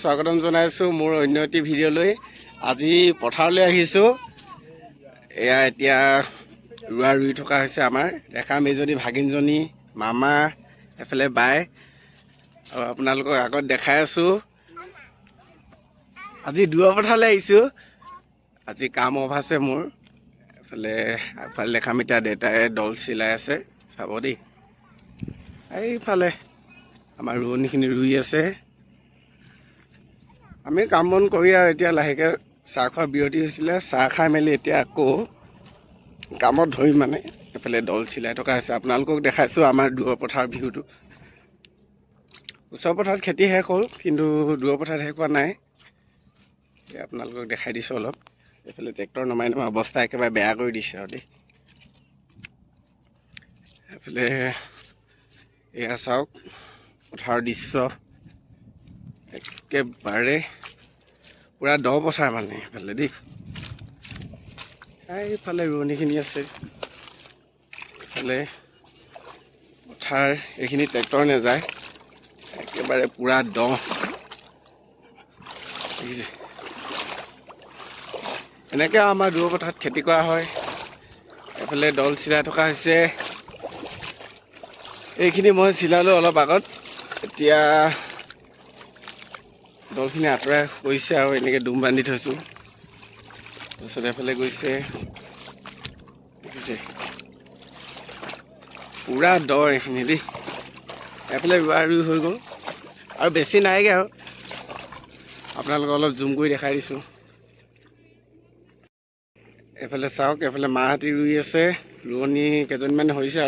স্বাগতম জনাইছো মোৰ অন্য এটি ভিডিঅ'লৈ। আজি পথাৰলৈ আহিছো। এয়া এতিয়া ৰুই থকা হৈছে আমাৰ দেখা মেজনী ভাগিনজনী মামা এফালে বাই আৰু আপোনালোকক আগত দেখাই আছো। আজি দূৰৰ পথাৰলৈ আহিছো। আজি কাম অফ আছে মোৰ। আগফালে দেখাম এতিয়া দেউতাই দল চিলাই আছে, চাব দেই। এইফালে আমাৰ ৰোৱনীখিনি ৰুই আছে। আমি কাম বন কৰি আৰু এতিয়া লাহেকৈ চাহ খোৱা বিৰতি হৈছিলে। চাহ খাই মেলি এতিয়া আকৌ কামত ধৰিম মানে। এইফালে দল চিলাই থকা হৈছে। আপোনালোকক দেখাইছোঁ আমাৰ দূৰৰ পথাৰ ভিউটো। ওচৰ পথাৰত খেতি শেষ হ'ল, কিন্তু দূৰৰ পথাৰত শেষ হোৱা নাই। এতিয়া আপোনালোকক দেখাই দিছোঁ অলপ। এইফালে ট্ৰেক্টৰ নমাই অৱস্থা একেবাৰে বেয়া কৰি দিছে আৰু দেই। এইফালে এয়া চাওক পথাৰৰ দৃশ্য, একেবাৰে পুৰা দ পথাৰ মানে এইফালে দেই। এইফালে ৰোৱনীখিনি আছে। এইফালে পথাৰ, এইখিনি ট্ৰেক্টৰ নাযায়, একেবাৰে পুৰা দ। দেখিছে, এনেকৈ আমাৰ দূৰৰ পথাৰত খেতি কৰা হয়। এইফালে দল চিলাই থকা হৈছে। এইখিনি মই চিলালোঁ অলপ আগত। এতিয়া দলখিনি আঁতৰাই গৈছে আৰু এনেকৈ ডুম বান্ধি থৈছোঁ। তাৰপিছত এফালে গৈছে, দেখিছে পুৰা দ এইখিনি দেই। এফালে ৰুই হৈ গ'ল আৰু বেছি নাইগৈ আৰু। আপোনালোকক অলপ জুম কৰি দেখাই দিছোঁ। এইফালে চাওক, এইফালে মাহঁতি ৰুই আছে। ৰোৱনী কেইজনীমান হৈছে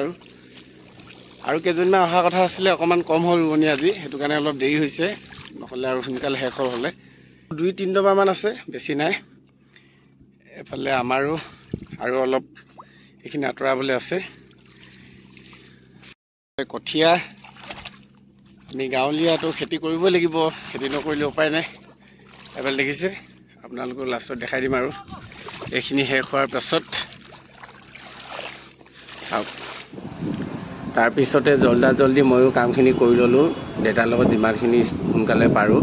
আৰু কেইজনীমান অহা কথা আছিলে। অকণমান কম হ'ল ৰোৱনী আজি, সেইটো কাৰণে অলপ দেৰি হৈছে। নহ'লে আৰু সোনকালে শেষ হ'লে 2-3 ডবামান আছে, বেছি নাই। এইফালে আমাৰো আৰু অলপ এইখিনি আঁতৰাবলৈ আছে। কঠীয়া আমি গাঁৱলীয়াটো খেতি কৰিবই লাগিব, খেতি নকৰিলে উপায় নাই। এইফালে দেখিছে, আপোনালোকক লাষ্টত দেখাই দিম আৰু এইখিনি শেষ হোৱাৰ পাছত। চাওক, তাৰপিছতে জল্দি ময়ো কামখিনি কৰি ল'লোঁ দেউতাৰ লগত, যিমানখিনি সোনকালে পাৰোঁ।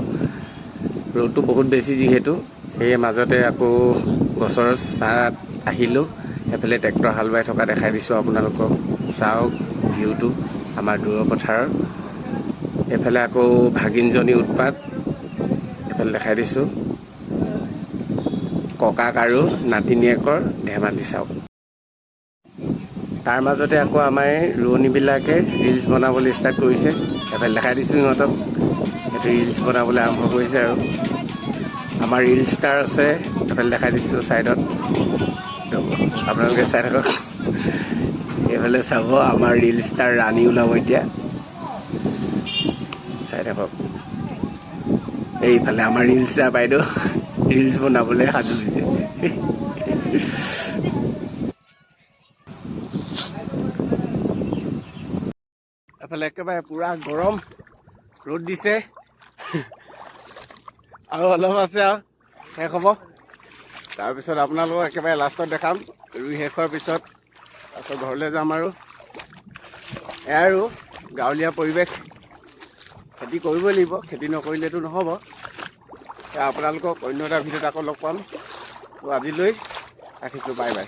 ৰ'দটো বহুত বেছি যিহেতু, সেয়ে মাজতে আকৌ গছৰ ছাঁত আহিলোঁ। এইফালে ট্ৰেক্টৰ হাল বাই থকা দেখাই দিছোঁ আপোনালোকক। চাওক ভিউটো আমাৰ দূৰৰ পথাৰৰ। এইফালে আকৌ ভাগিনজনী উৎপাত, এইফালে দেখাই দিছোঁ। ককাক আৰু নাতিনীয়েকৰ ধেমালি চাওক। তাৰ মাজতে আকৌ আমাৰ ৰোৱনীবিলাকে ৰিলচ বনাবলৈ ষ্টাৰ্ট কৰিছে। এইফালে দেখাই দিছোঁ সিহঁতক, সেইটো ৰিলচ বনাবলৈ আৰম্ভ কৰিছে আৰু। আমাৰ ৰিল ষ্টাৰ আছে, এইফালে দেখাই দিছোঁ ছাইডত, আপোনালোকে চাই থাকক। এইফালে চাব, আমাৰ ৰিল ষ্টাৰ ৰাণী ওলাব এতিয়া, চাই থাকক। এইফালে আমাৰ ৰিল ষ্টাৰ বাইদেউ ৰিলচ বনাবলৈ সাজু হৈছে। এফালে একেবাৰে পুৰা গৰম ৰ'দ দিছে। আৰু অলপ আছে আৰু শেষ হ'ব। তাৰপিছত আপোনালোকক একেবাৰে লাষ্টত দেখাম, ৰুই শেষ হোৱাৰ পিছত। তাৰপিছত ঘৰলৈ যাম আৰু। এয়াই আৰু গাঁৱলীয়া পৰিৱেশ, খেতি কৰিবই লাগিব, খেতি নকৰিলেতো নহ'ব। আপোনালোকক অন্য এটা ভিডিঅ'ত আকৌ লগ পাম। তো আজিলৈ ৰাখিছোঁ, বাই বাই।